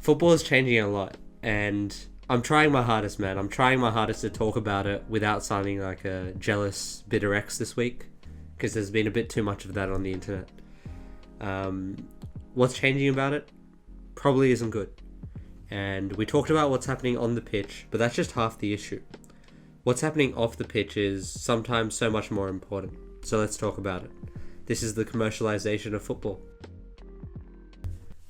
Football is changing a lot, and I'm trying my hardest, man. I'm trying my hardest to talk about it without sounding like a jealous, bitter ex this week, because there's been a bit too much of that on the internet. What's changing about it probably isn't good. And we talked about what's happening on the pitch, but that's just half the issue. What's happening off the pitch is sometimes so much more important. So let's talk about it. This is the commercialization of football.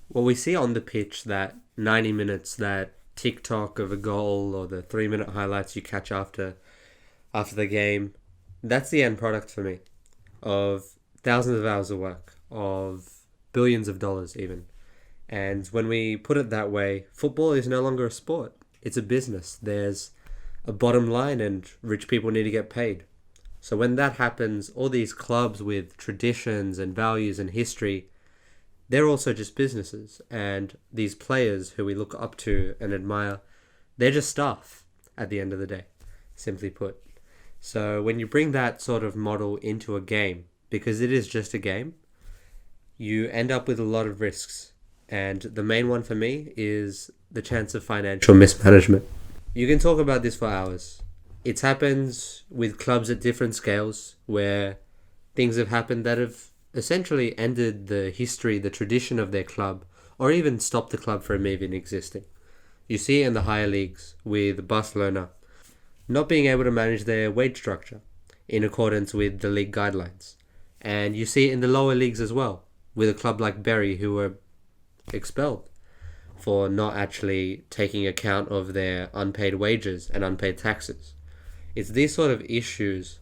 What we see on the pitch, that 90 minutes, that TikTok of a goal, or the 3-minute highlights you catch after the game, that's the end product for me of thousands of hours of work, of billions of dollars even. And when we put it that way, football is no longer a sport. It's a business. There's a bottom line and rich people need to get paid. So when that happens, all these clubs with traditions and values and history, they're also just businesses. And these players who we look up to and admire, they're just staff at the end of the day, simply put. So when you bring that sort of model into a game, because it is just a game, you end up with a lot of risks. And the main one for me is the chance of financial mismanagement. You can talk about this for hours. It happens with clubs at different scales where things have happened that have essentially ended the history, the tradition of their club, or even stopped the club from even existing. You see it in the higher leagues with Barcelona not being able to manage their wage structure in accordance with the league guidelines. And you see it in the lower leagues as well, with a club like Bury who were expelled for not actually taking account of their unpaid wages and unpaid taxes. It's these sort of issues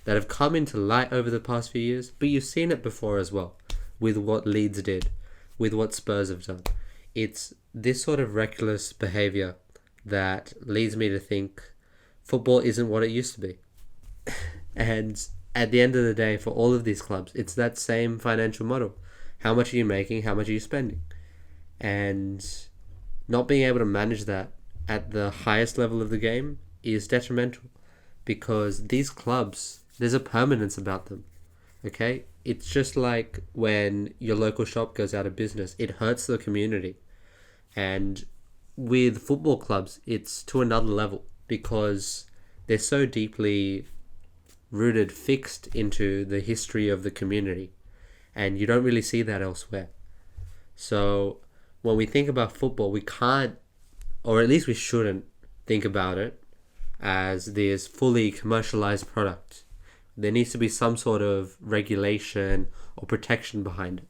that have come into light over the past few years, but you've seen it before as well, with what Leeds did, with what Spurs have done. It's this sort of reckless behaviour that leads me to think football isn't what it used to be. And at the end of the day, for all of these clubs, it's that same financial model. How much are you making? How much are you spending? And not being able to manage that at the highest level of the game is detrimental, because these clubs, there's a permanence about them. Okay? It's just like when your local shop goes out of business, it hurts the community. And with football clubs, it's to another level, because they're so deeply rooted, fixed into the history of the community. And you don't really see that elsewhere. So when we think about football, we can't, or at least we shouldn't, think about it as this fully commercialized product. There needs to be some sort of regulation or protection behind it.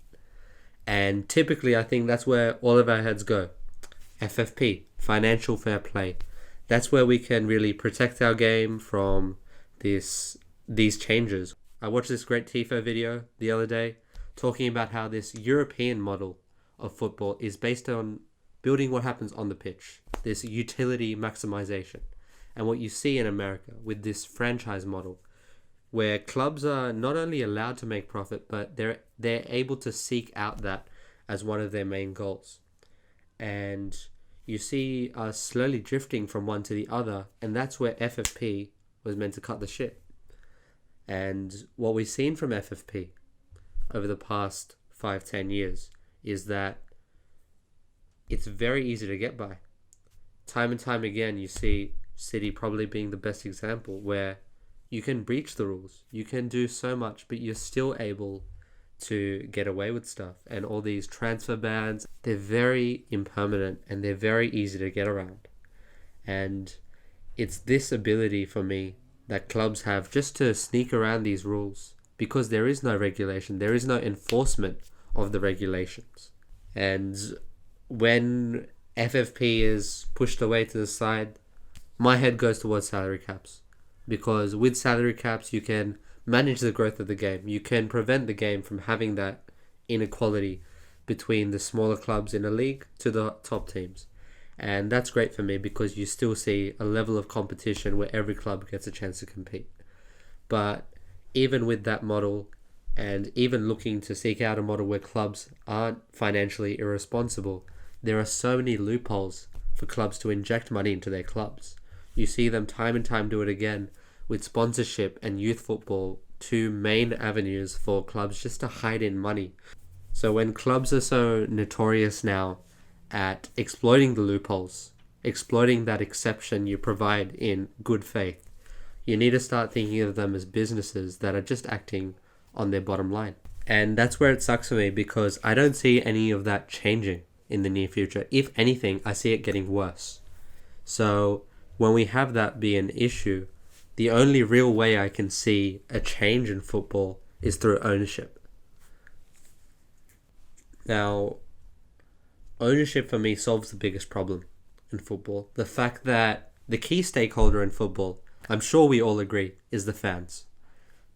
And typically, I think that's where all of our heads go. FFP, financial fair play. That's where we can really protect our game from these changes. I watched this great TIFO video the other day talking about how this European model of football is based on building what happens on the pitch, this utility maximization. And what you see in America with this franchise model, where clubs are not only allowed to make profit, but they're able to seek out that as one of their main goals. And you see us slowly drifting from one to the other, and that's where FFP was meant to cut the shit. And what we've seen from FFP over the past 5-10 years is that it's very easy to get by. Time and time again, you see City probably being the best example, where you can breach the rules. You can do so much, but you're still able to get away with stuff. And all these transfer bans, they're very impermanent and they're very easy to get around. And it's this ability for me that clubs have just to sneak around these rules, because there is no regulation, there is no enforcement of the regulations. And when FFP is pushed away to the side, my head goes towards salary caps. Because with salary caps, you can manage the growth of the game. You can prevent the game from having that inequality between the smaller clubs in a league to the top teams. And that's great for me, because you still see a level of competition where every club gets a chance to compete. But even with that model, and even looking to seek out a model where clubs aren't financially irresponsible, there are so many loopholes for clubs to inject money into their clubs. You see them time and time do it again with sponsorship and youth football, two main avenues for clubs just to hide in money. So when clubs are so notorious now at exploiting the loopholes, exploiting that exception you provide in good faith. You need to start thinking of them as businesses that are just acting on their bottom line. And that's where it sucks for me, because I don't see any of that changing in the near future. If anything, I see it getting worse. So when we have that be an issue, the only real way I can see a change in football is through ownership. Now, ownership for me solves the biggest problem in football. The fact that the key stakeholder in football, I'm sure we all agree, is the fans.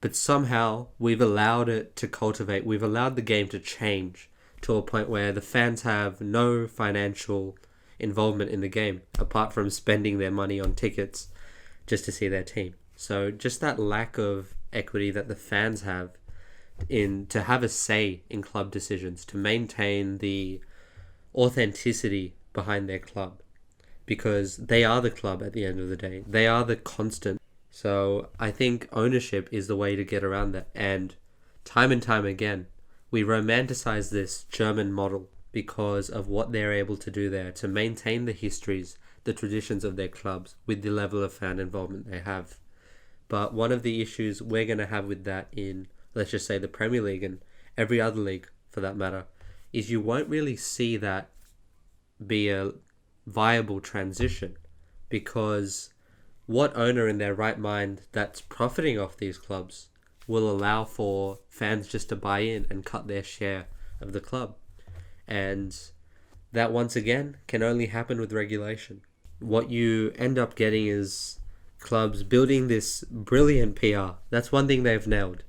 But somehow we've allowed it to cultivate, we've allowed the game to change to a point where the fans have no financial involvement in the game, apart from spending their money on tickets just to see their team. So just that lack of equity that the fans have in to have a say in club decisions, to maintain the authenticity behind their club, because they are the club at the end of the day. They are the constant. So I think ownership is the way to get around that. And time again, we romanticize this German model because of what they're able to do there to maintain the histories, the traditions of their clubs with the level of fan involvement they have. But one of the issues we're going to have with that in, let's just say, the Premier League and every other league for that matter, is you won't really see that be a viable transition, because what owner in their right mind that's profiting off these clubs will allow for fans just to buy in and cut their share of the club? And that, once again, can only happen with regulation. What you end up getting is clubs building this brilliant PR. That's one thing they've nailed.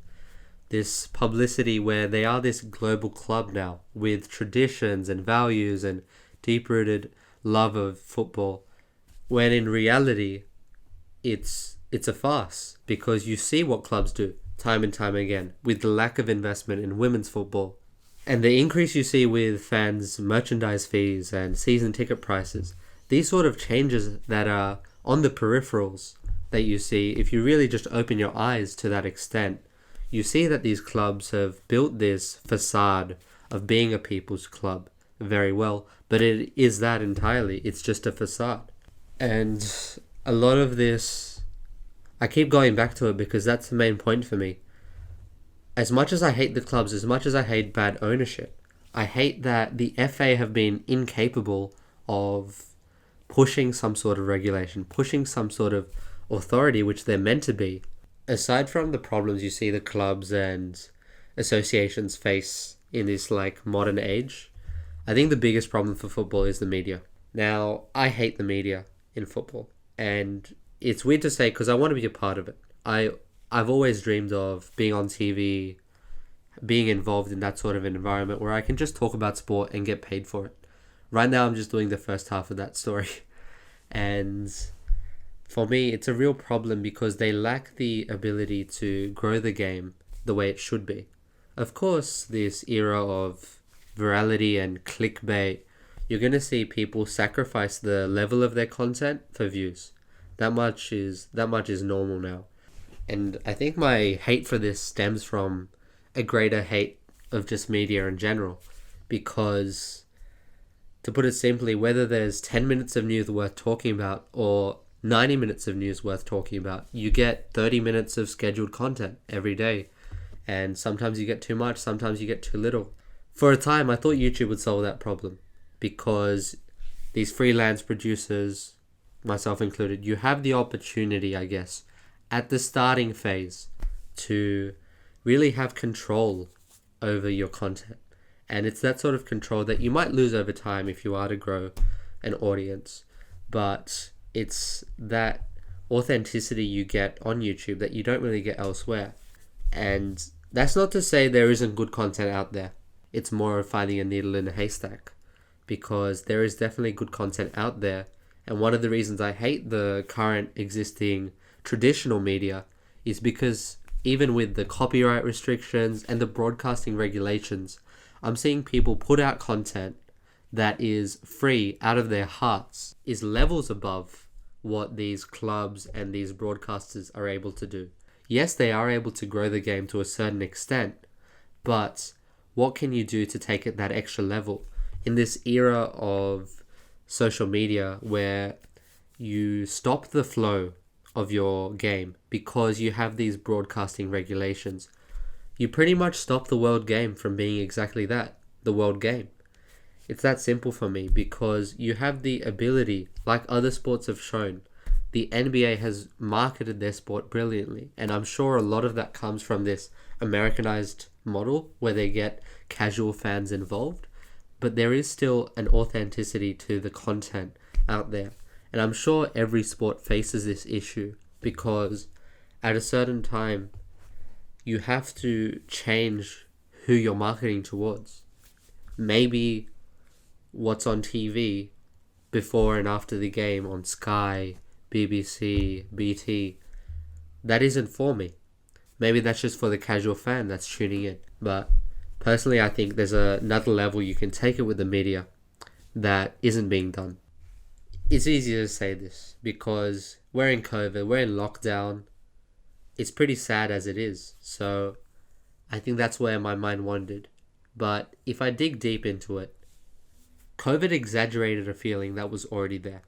This publicity where they are this global club now with traditions and values and deep-rooted love of football, when in reality it's a farce, because you see what clubs do time and time again with the lack of investment in women's football and the increase you see with fans' merchandise fees and season ticket prices. These sort of changes that are on the peripherals that you see, if you really just open your eyes to that extent, you see that these clubs have built this facade of being a people's club very well, but it is that entirely. It's just a facade. And a lot of this, I keep going back to it because that's the main point for me. As much as I hate the clubs, as much as I hate bad ownership, I hate that the FA have been incapable of pushing some sort of regulation, pushing some sort of authority, which they're meant to be. Aside from the problems you see the clubs and associations face in this modern age, I think the biggest problem for football is the media. Now, I hate the media in football, and it's weird to say because I want to be a part of it. I've always dreamed of being on TV, being involved in that sort of an environment where I can just talk about sport and get paid for it. Right now, I'm just doing the first half of that story. And for me, it's a real problem because they lack the ability to grow the game the way it should be. Of course, this era of virality and clickbait, you're going to see people sacrifice the level of their content for views. That much is normal now. And I think my hate for this stems from a greater hate of just media in general. Because, to put it simply, whether there's 10 minutes of news worth talking about or 90 minutes of news worth talking about, you get 30 minutes of scheduled content every day. And sometimes you get too much, sometimes you get too little. For a time, I thought YouTube would solve that problem, because these freelance producers, myself included, you have the opportunity, I guess, at the starting phase to really have control over your content. And it's that sort of control that you might lose over time if you are to grow an audience. But it's that authenticity you get on YouTube that you don't really get elsewhere. And that's not to say there isn't good content out there. It's more of finding a needle in a haystack, because there is definitely good content out there. And one of the reasons I hate the current existing traditional media is because even with the copyright restrictions and the broadcasting regulations, I'm seeing people put out content that is free out of their hearts, is levels above what these clubs and these broadcasters are able to do. Yes, they are able to grow the game to a certain extent, but what can you do to take it that extra level? in this era of social media where you stop the flow of your game because you have these broadcasting regulations, you pretty much stop the world game from being exactly that, the world game. It's that simple for me, because you have the ability, like other sports have shown. The NBA has marketed their sport brilliantly, and I'm sure a lot of that comes from this Americanized model where they get casual fans involved, but there is still an authenticity to the content out there. And I'm sure every sport faces this issue because at a certain time, you have to change who you're marketing towards. Maybe what's on TV before and after the game on Sky, BBC, BT, that isn't for me. Maybe that's just for the casual fan that's tuning in. But personally, I think there's another level you can take it with the media that isn't being done. It's easy to say this because we're in COVID, we're in lockdown. It's pretty sad as it is. So I think that's where my mind wandered. But if I dig deep into it, COVID exaggerated a feeling that was already there.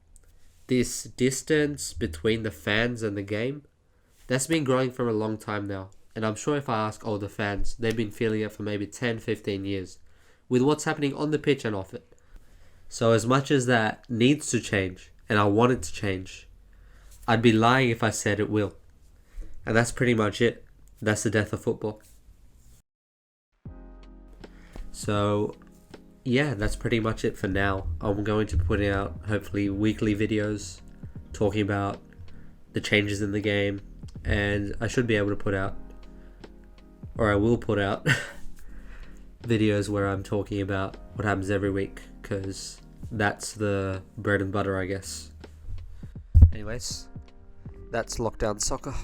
This distance between the fans and the game, that's been growing for a long time now. And I'm sure if I ask older fans, they've been feeling it for maybe 10, 15 years with what's happening on the pitch and off it. So as much as that needs to change, and I want it to change, I'd be lying if I said it will. And that's pretty much it. That's the death of football. So yeah, that's pretty much it for now. I'm going to put out hopefully weekly videos talking about the changes in the game, and I should be able to put out, or I will put out videos where I'm talking about what happens every week, because that's the bread and butter, I guess. Anyways, that's Lockdown Soccer.